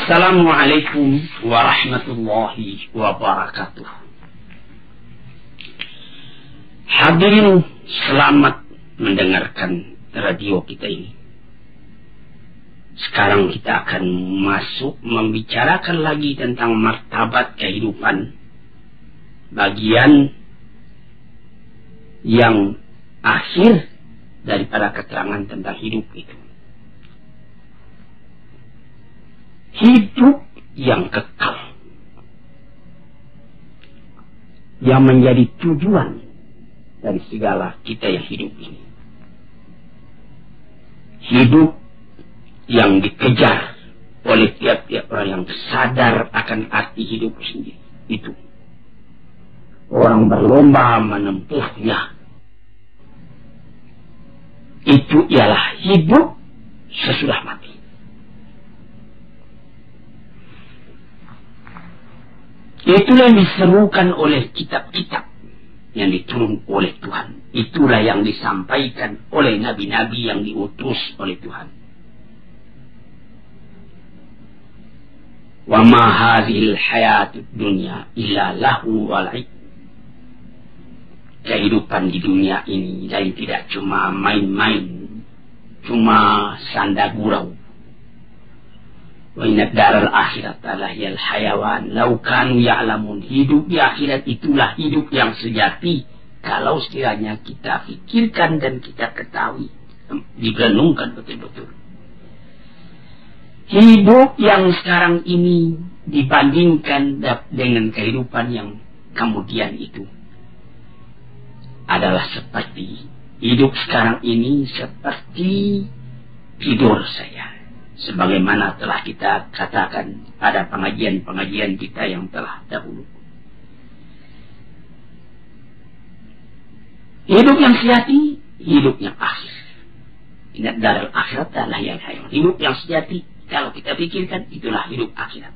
Assalamualaikum warahmatullahi wabarakatuh. Hadirin, selamat mendengarkan radio kita ini. Sekarang kita akan masuk membicarakan lagi tentang martabat kehidupan, bagian yang akhir daripada keterangan tentang hidup itu. Hidup yang kekal, yang menjadi tujuan dari segala kita yang hidup ini. Hidup yang dikejar oleh tiap-tiap orang yang sadar akan arti hidup sendiri. Itu orang berlomba menempuhnya. Itu ialah hidup sesudah mati. Itulah yang diserukan oleh kitab-kitab yang diturun oleh Tuhan. Itulah yang disampaikan oleh nabi-nabi yang diutus oleh Tuhan. Wa ma hadhil hayatud dunya illa lahu wa la'ib. Kehidupan di dunia ini dan tidak cuma main-main, cuma sanda gurau. Wa inna daral akhirat lahiyal hayawan law kanu ya'lamun. Hidup di akhirat itulah hidup yang sejati kalau sekiranya kita fikirkan dan kita ketahui, direnungkan betul-betul. Hidup yang sekarang ini dibandingkan dengan kehidupan yang kemudian itu adalah seperti hidup sekarang ini seperti tidur saya. Sebagaimana telah kita katakan pada pengajian-pengajian kita yang telah dahulu. Hidup yang sejati, hidup yang akhir. Ingat daral akhirat adalah yang hayat. Hidup yang sejati, kalau kita pikirkan, itulah hidup akhirat.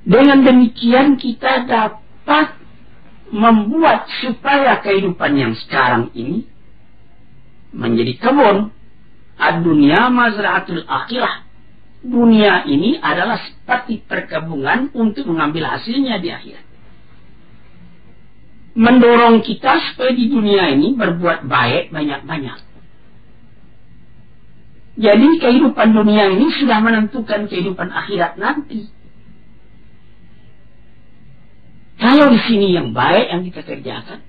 Dengan demikian kita dapat membuat supaya kehidupan yang sekarang ini menjadi kebun. Ad-dunya mazra'atul akhirah. Dunia ini adalah seperti perkebunan untuk mengambil hasilnya di akhirat. Mendorong kita supaya di dunia ini berbuat baik banyak-banyak. Jadi kehidupan dunia ini sudah menentukan kehidupan akhirat nanti. Kalau di sini yang baik yang kita kerjakan,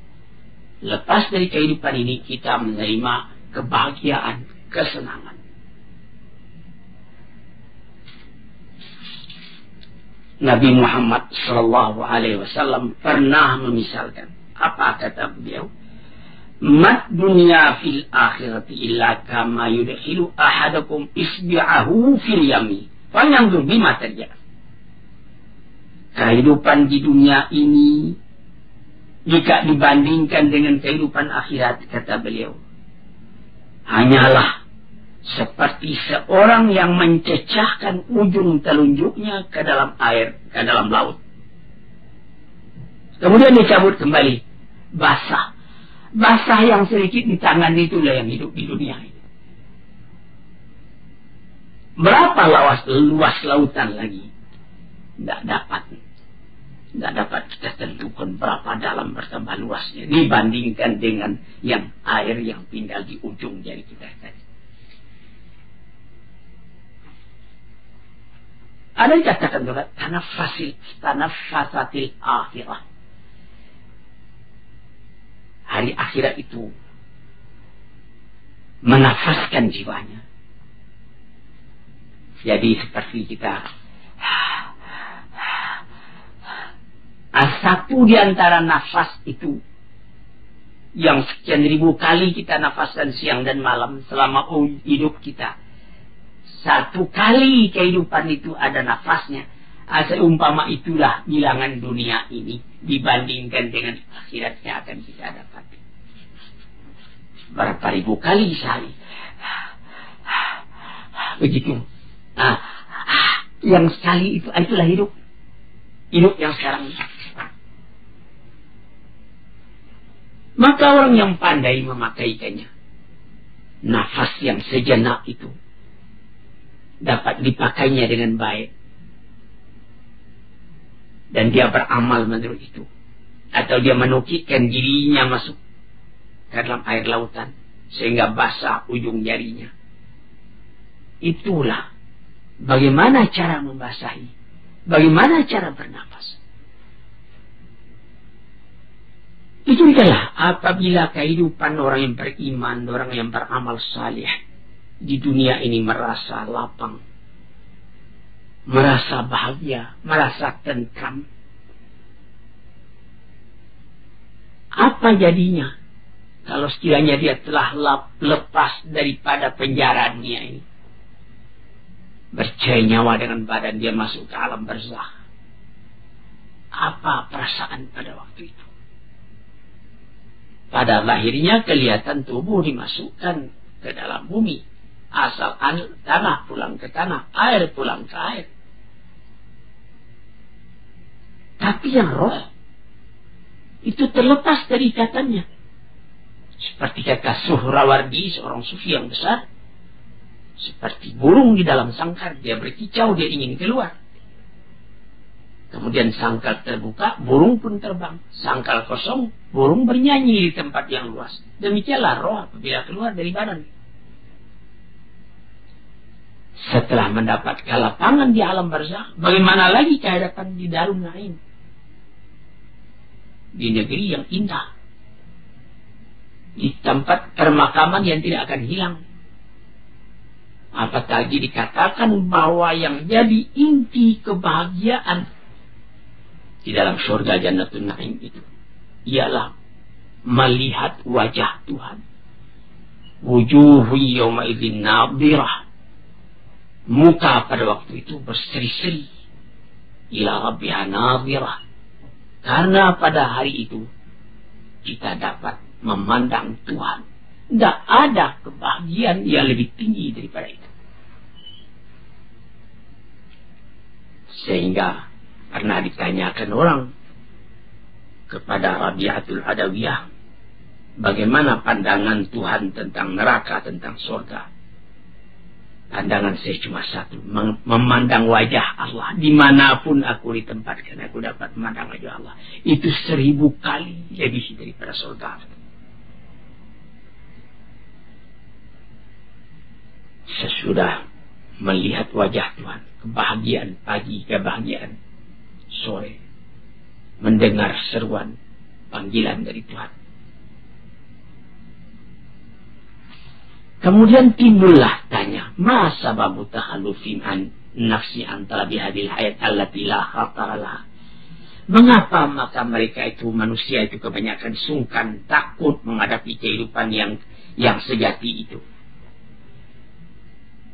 lepas dari kehidupan ini kita menerima kebahagiaan, kesenangan. Nabi Muhammad sallallahu alaihi wasallam pernah memisalkan, apa kata beliau? Mat dunya fil akhirati illa kama yudkhilu ahadakum isbi'ahu fil yami. Fanyanzur bima terjadi. Kehidupan di dunia ini jika dibandingkan dengan kehidupan akhirat, kata beliau, hanyalah seperti seorang yang mencecahkan ujung telunjuknya ke dalam air, ke dalam laut. Kemudian dicabut kembali, basah. Basah yang sedikit di tangan itulah yang hidup di dunia ini. Berapa luas lautan lagi? Tidak dapat kita tentukan berapa dalam bertambah luasnya dibandingkan dengan yang air yang tinggal di ujung jari kita tadi. Ada yang katakan juga tanaffasatil akhirah. Hari akhirat itu menafaskan jiwanya. Jadi seperti kita satu di antara nafas itu yang sekian ribu kali kita nafaskan siang dan malam selama hidup kita. Satu kali kehidupan itu ada nafasnya. Seumpama itulah bilangan dunia ini dibandingkan dengan akhiratnya akan kita dapati. Berapa ribu kali sehari. Begitu. Yang sekali itu, itulah hidup. Hidup yang sekarang ini. Maka orang yang pandai memakaikannya, nafas yang sejenak itu, dapat dipakainya dengan baik, dan dia beramal menurut itu, atau dia menukikkan dirinya masuk ke dalam air lautan sehingga basah ujung jarinya. Itulah bagaimana cara membasahi, bagaimana cara bernapas. Itu adalah apabila kehidupan orang yang beriman, orang yang beramal saleh di dunia ini merasa lapang, merasa bahagia, merasa tentram. Apa jadinya kalau sekiranya dia telah lepas daripada penjara dunia ini, bercerai nyawa dengan badan dia masuk ke alam barzakh? Apa perasaan pada waktu itu? Pada lahirnya kelihatan tubuh dimasukkan ke dalam bumi, asal tanah pulang ke tanah, air pulang ke air. Tapi yang roh itu terlepas dari ikatannya. Seperti kata Suhrawardi, seorang sufi yang besar, seperti burung di dalam sangkar, dia berkicau, dia ingin keluar. Kemudian sangkar terbuka, burung pun terbang. Sangkar kosong, burung bernyanyi di tempat yang luas. Demikianlah roh apabila keluar dari badan. Setelah mendapat kelapangan di alam barzakh, bagaimana lagi kehadapan di Darun Naim, di negeri yang indah, di tempat permakaman yang tidak akan hilang. Apalagi dikatakan bahwa yang jadi inti kebahagiaan di dalam surga Jannatul Naim itu ialah melihat wajah Tuhan. Wujuhu yawma idzin nadhirah. Muka pada waktu itu berseri-seri. Ila rabbiha nadhirah. Karena pada hari itu kita dapat memandang Tuhan. Tidak ada kebahagiaan yang lebih tinggi daripada itu. Sehingga pernah ditanyakan orang kepada Rabi'atul Adawiyah, bagaimana pandangan Tuhan tentang neraka, tentang surga. Pandangan saya cuma satu, memandang wajah Allah. Dimanapun aku ditempatkan, aku dapat memandang wajah Allah. Itu 1000 kali lebih daripada surga. Sesudah melihat wajah Tuhan, kebahagiaan pagi, kebahagiaan sore, mendengar seruan panggilan dari Tuhan. Kemudian timbullah tanya, ma sababu takhallufin an nafsi antara bihadil hayat allati la khataralah. Mengapa maka mereka itu, manusia itu kebanyakan sungkan, takut menghadapi kehidupan yang sejati itu?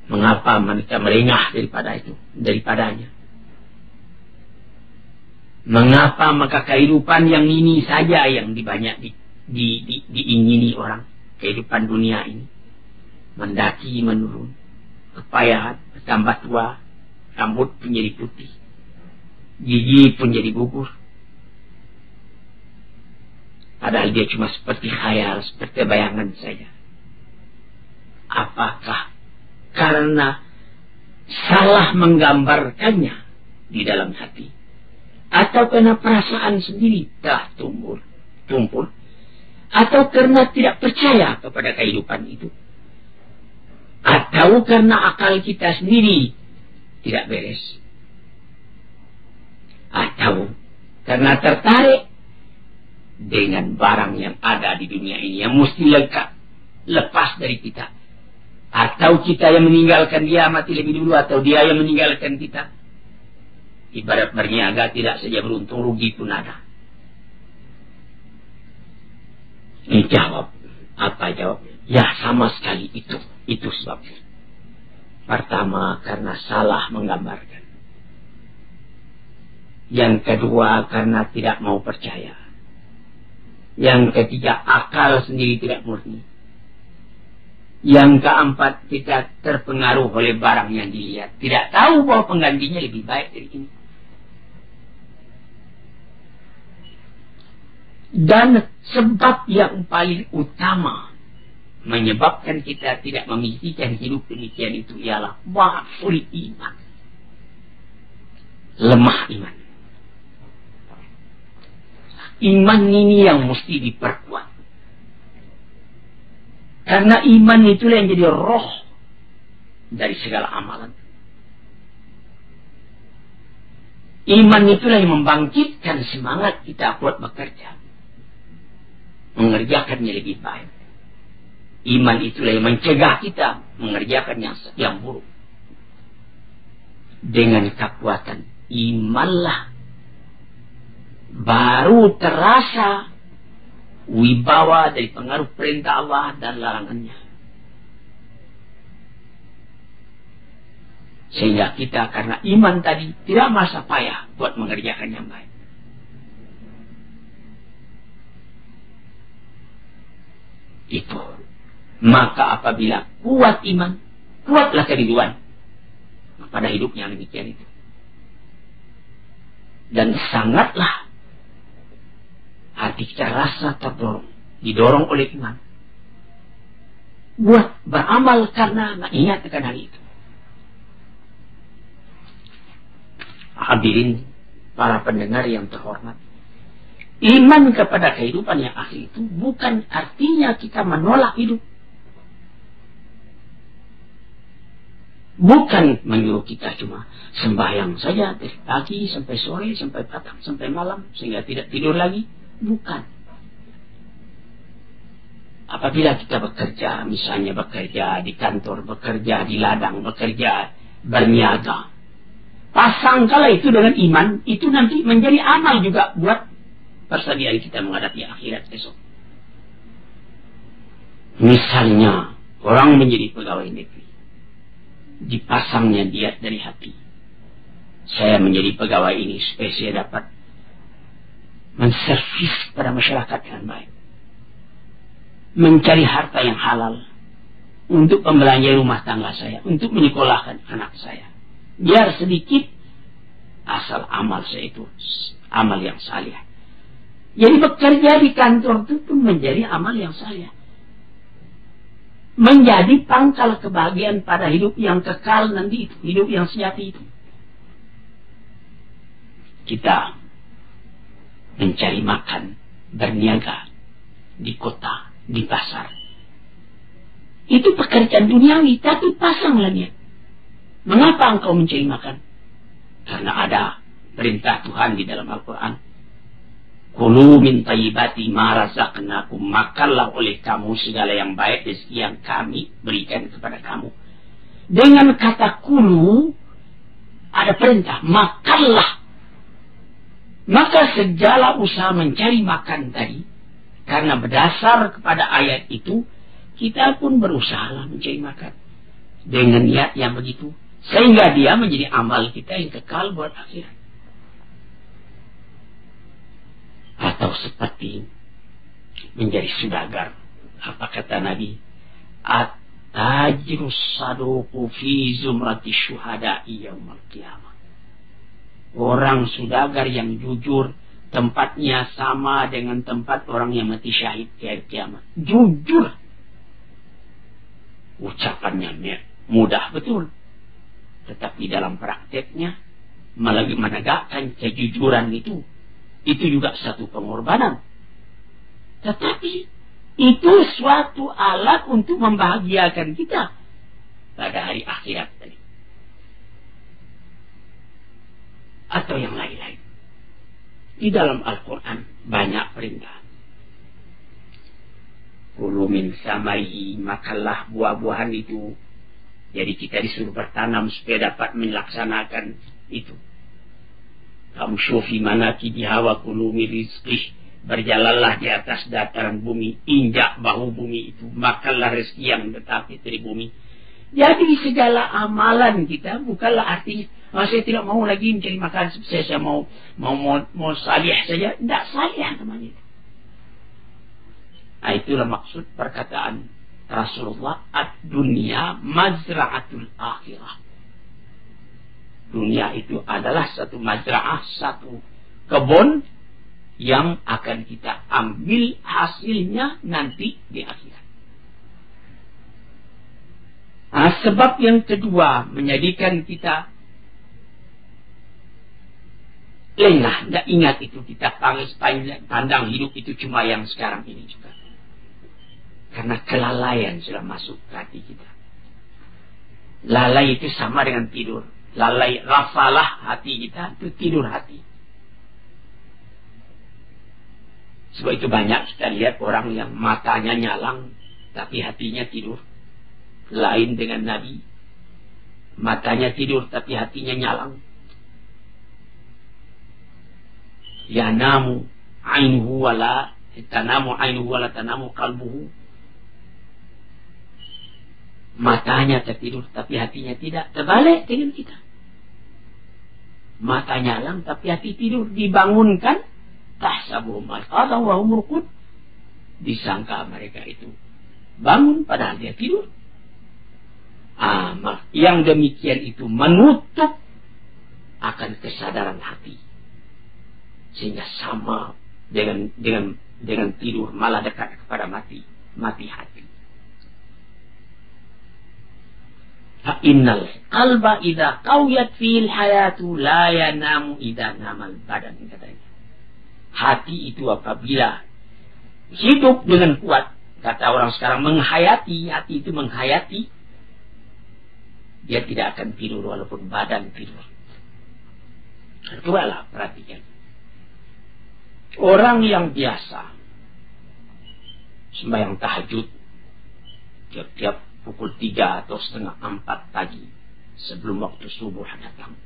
Mengapa mereka merengah daripadanya? Mengapa maka kehidupan yang ini saja yang diingini orang, kehidupan dunia ini, mendaki menurun, kepayahan, bertambah tua, rambut pun jadi putih, gigi pun jadi gugur. Padahal dia cuma seperti khayal, seperti bayangan saja. Apakah karena salah menggambarkannya di dalam hati, atau karena perasaan sendiri telah tumpul, atau karena tidak percaya kepada kehidupan itu, atau karena akal kita sendiri tidak beres, atau karena tertarik dengan barang yang ada di dunia ini yang mesti lepas dari kita, atau kita yang meninggalkan dia mati lebih dulu, atau dia yang meninggalkan kita. Ibarat berniaga, tidak saja beruntung, rugi pun ada. Dijawab, apa jawab? Ya, sama sekali itu sebabnya. Pertama, karena salah menggambarkan. Yang kedua, karena tidak mau percaya. Yang ketiga, akal sendiri tidak murni. Yang keempat, tidak terpengaruh oleh barang yang dilihat, tidak tahu bahwa penggantinya lebih baik dari ini. Dan sebab yang paling utama menyebabkan kita tidak memilikikan hidup demikian itu ialah dhaful iman. Lemah iman. Iman ini yang mesti diperkuat. Karena iman itulah yang jadi roh dari segala amalan. Iman itulah yang membangkitkan semangat kita buat bekerja. Mengerjakannya lebih baik. Iman itulah yang mencegah kita mengerjakan yang buruk. Dengan kekuatan imanlah baru terasa wibawa dari pengaruh perintah Allah dan larangannya. Sehingga kita karena iman tadi tidak masa payah buat mengerjakan yang baik. Itu. Maka apabila kuat iman, kuatlah kerinduan pada hidup yang demikian itu. Dan sangatlah hati kita rasa terdorong, didorong oleh iman buat beramal karena mengingat akan hal itu. Hadirin para pendengar yang terhormat, iman kepada kehidupan yang akhir itu bukan artinya kita menolak hidup. Bukan menyuruh kita cuma sembahyang saja dari pagi sampai sore, sampai petang, sampai malam, sehingga tidak tidur lagi. Bukan. Apabila kita bekerja, misalnya bekerja di kantor, bekerja di ladang, bekerja berniaga, pasangkala itu dengan iman, itu nanti menjadi amal juga buat persediaan kita menghadapi akhirat besok. Misalnya, orang menjadi pegawai negeri, dipasangnya diet dari hati. Saya menjadi pegawai ini supaya saya dapat menservis pada masyarakat dengan baik, mencari harta yang halal untuk pembelanja rumah tangga saya, untuk menyekolahkan anak saya, biar sedikit asal amal saya itu amal yang saleh. Jadi bekerja di kantor itu pun menjadi amal yang saleh, menjadi pangkal kebahagiaan pada hidup yang kekal nanti itu, hidup yang sejati itu. Kita mencari makan, berniaga di kota, di pasar. Itu pekerjaan duniawi, tapi pasanglah niat. Mengapa engkau mencari makan? Karena ada perintah Tuhan di dalam Al-Quran. Kulu min tayyibati ma razaqnakum, makanlah oleh kamu segala yang baik rezeki yang kami berikan kepada kamu. Dengan kata kulu ada perintah, makanlah. Maka segala usaha mencari makan tadi, karena berdasar kepada ayat itu, kita pun berusaha mencari makan dengan niat yang begitu, sehingga dia menjadi amal kita yang kekal buat akhirat. Atau seperti menjadi saudagar. Apa kata Nabi? At-tajrus saduqu fi zumrati syuhada'i yaumal qiyamah. Orang saudagar yang jujur, tempatnya sama dengan tempat orang yang mati syahid di hari kiamat. Jujur. Ucapannya mudah betul, tetapi dalam prakteknya menegakkan kejujuran itu juga satu pengorbanan. Tetapi itu suatu alat untuk membahagiakan kita pada hari akhirat tadi. Atau yang lain-lain. Di dalam Al-Quran banyak perintah. Kulu min samaihi, makanlah buah-buahan itu. Jadi kita disuruh bertanam supaya dapat melaksanakan itu. Kamu syufi manaki bihawa kulu min rizqih, berjalanlah di atas dataran bumi, injak bahu bumi itu, makanlah rezeki yang tetap dari bumi. Jadi segala amalan kita bukanlah artinya saya tidak mau lagi mencari makan, saya mau salih saja. Tidak salih namanya itu. Nah, itulah maksud perkataan Rasulullah, ad-dunya mazra'atul akhirah. Dunia itu adalah satu mazra'ah, satu kebun yang akan kita ambil hasilnya nanti di akhirat. Sebab yang kedua menjadikan kita lengah, tidak ingat itu, kita pandang hidup itu cuma yang sekarang ini juga. Karena kelalaian sudah masuk ke hati kita. Lalai itu sama dengan tidur. Lalai, rafalah hati kita, itu tidur hati. Sebab itu banyak kita lihat orang yang matanya nyalang, tapi hatinya tidur. Lain dengan Nabi. Matanya tidur, tapi hatinya nyalang. Yanamu ainuhu wala tanamu ainuhu wala tanamu qalbuhu. Matanya tertidur tapi hatinya tidak. Terbalik dengan kita. Mata nyalang tapi hati tidur. Dibangunkan, tahsabuhum ayqadhan wa hum ruqud. Disangka mereka itu bangun padahal dia tidur. Yang demikian itu menutup akan kesadaran hati. Sehingga sama dengan tidur, malah dekat kepada mati hati. Fa innal qalba idza qawiyat fil hayatu la yanamu idza namal badan, katanya. Hati itu apabila hidup dengan kuat, kata orang sekarang menghayati, hati itu menghayati, dia tidak akan tidur walaupun badan tidur. Cobalah perhatikan. Orang yang biasa sembahyang tahajud tiap pukul 3 atau setengah 4 pagi sebelum waktu subuh datang.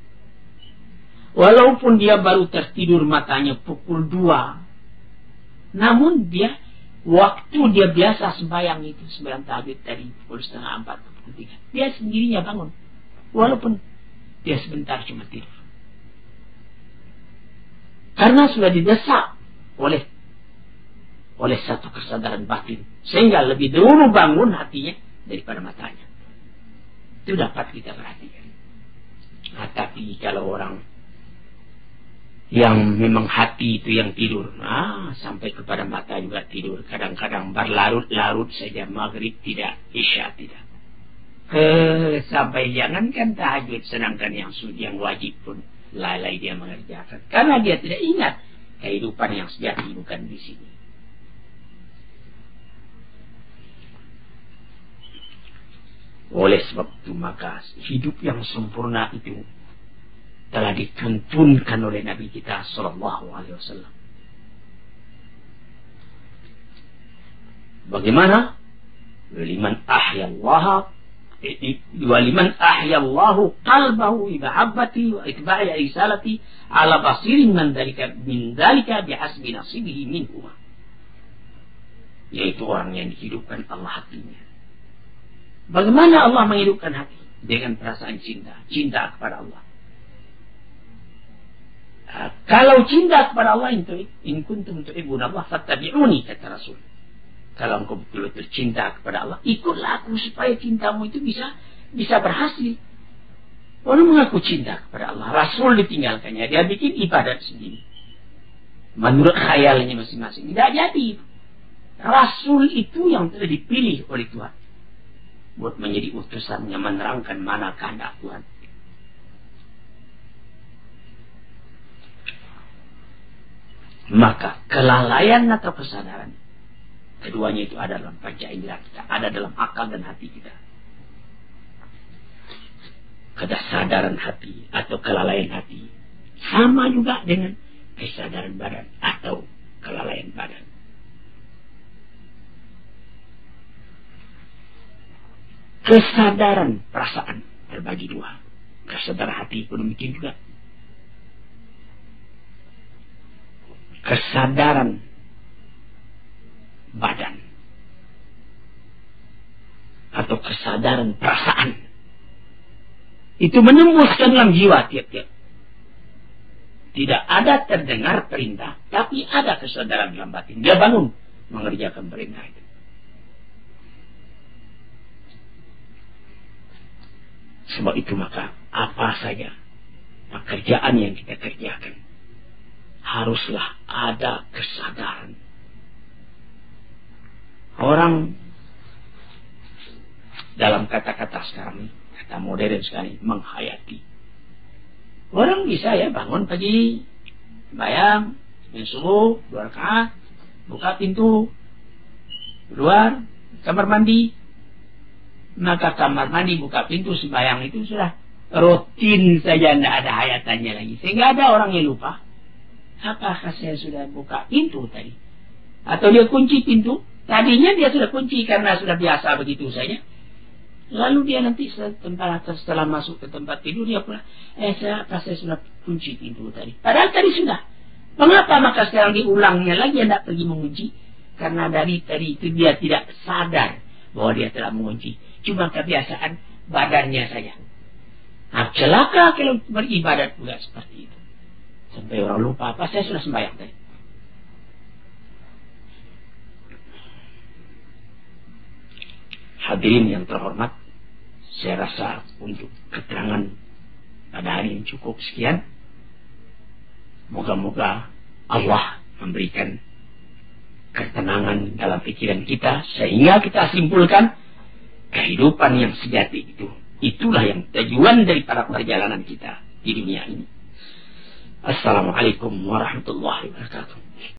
Walaupun dia baru tertidur matanya pukul 2, namun dia waktu dia biasa sembahyang itu, sembahyang tahajud tadi pukul setengah 4 atau pukul 3, dia sendirinya bangun. Walaupun dia sebentar cuma tidur. Karena sudah didesak oleh satu kesadaran batin, sehingga lebih dulu bangun hatinya daripada matanya. Itu dapat kita perhatikan. Tapi kalau orang yang memang hati itu yang tidur, sampai kepada mata juga tidur. Kadang-kadang berlarut-larut saja, maghrib tidak, isya tidak. Sampai jangankan tahajud, sedangkan yang wajib pun lalai dia mengerjakan. Karena dia tidak ingat kehidupan yang sejati bukan di sini. Oleh sebab itu maka hidup yang sempurna itu telah dituntunkan oleh Nabi kita Sallallahu Alaihi Wasallam. Bagaimana? Waliman ahyallahu qalbahu bimahabbati wa itba'i risalati ala basirin min dalika bihasbi nasibihi minhu. Yaitu orang yang dihidupkan Allah hatinya. Bagaimana Allah menghidupkan hati? Dengan perasaan cinta kepada Allah. Kalau cinta kepada Allah, in kuntum tuhibbuna Allah fattabi'uni, kata Rasul. Kalau engkau betul-betul cinta kepada Allah, ikutlah aku supaya cintamu itu bisa berhasil. Orang mengaku cinta kepada Allah, Rasul ditinggalkannya, dia bikin ibadat sendiri menurut khayalnya masing-masing. Tidak jadi. Rasul itu yang telah dipilih oleh Tuhan buat menjadi utusannya, menerangkan mana kehendak Tuhan. Maka kelalaian atau kesadaran, keduanya itu ada dalam panca indera kita, ada dalam akal dan hati kita. Kesadaran hati atau kelalaian hati sama juga dengan kesadaran badan atau kelalaian badan. Kesadaran perasaan terbagi dua. Kesadaran hati pun demikian juga. Kesadaran badan atau kesadaran perasaan itu menembus ke dalam jiwa tiap-tiap. Tidak ada terdengar perintah, tapi ada kesadaran dalam batin. Dia bangun mengerjakan perintah itu. Sebab itu maka apa saja pekerjaan yang kita kerjakan haruslah ada kesadaran. Orang dalam kata-kata sekarang ini, kata modern sekali, menghayati. Orang bisa ya bangun pagi, bayang, subuh, 2 rakaat, buka pintu, keluar, kamar mandi. Maka kamar mandi, buka pintu, sembahyang itu sudah rutin saja, tidak ada hayatannya lagi. Sehingga ada orang yang lupa, apakah saya sudah buka pintu tadi? Atau dia kunci pintu? Tadinya dia sudah kunci karena sudah biasa begitu saja. Lalu dia nanti setelah masuk ke tempat tidur, dia pula, saya sudah kunci pintu tadi. Padahal tadi sudah. Mengapa maka sekarang diulangnya lagi, tidak pergi mengunci? Karena dari tadi itu dia tidak sadar bahwa dia telah mengunci. Cuma kebiasaan badannya saja. Nah, celaka kalau beribadat juga seperti itu. Sampai orang lupa, apa saya sudah sembahyang tadi. Hadirin yang terhormat, saya rasa untuk keterangan pada hari ini cukup sekian. Moga-moga Allah memberikan ketenangan dalam pikiran kita, sehingga kita simpulkan kehidupan yang sejati itu. Itulah yang tujuan daripada perjalanan kita di dunia ini. Assalamualaikum warahmatullahi wabarakatuh.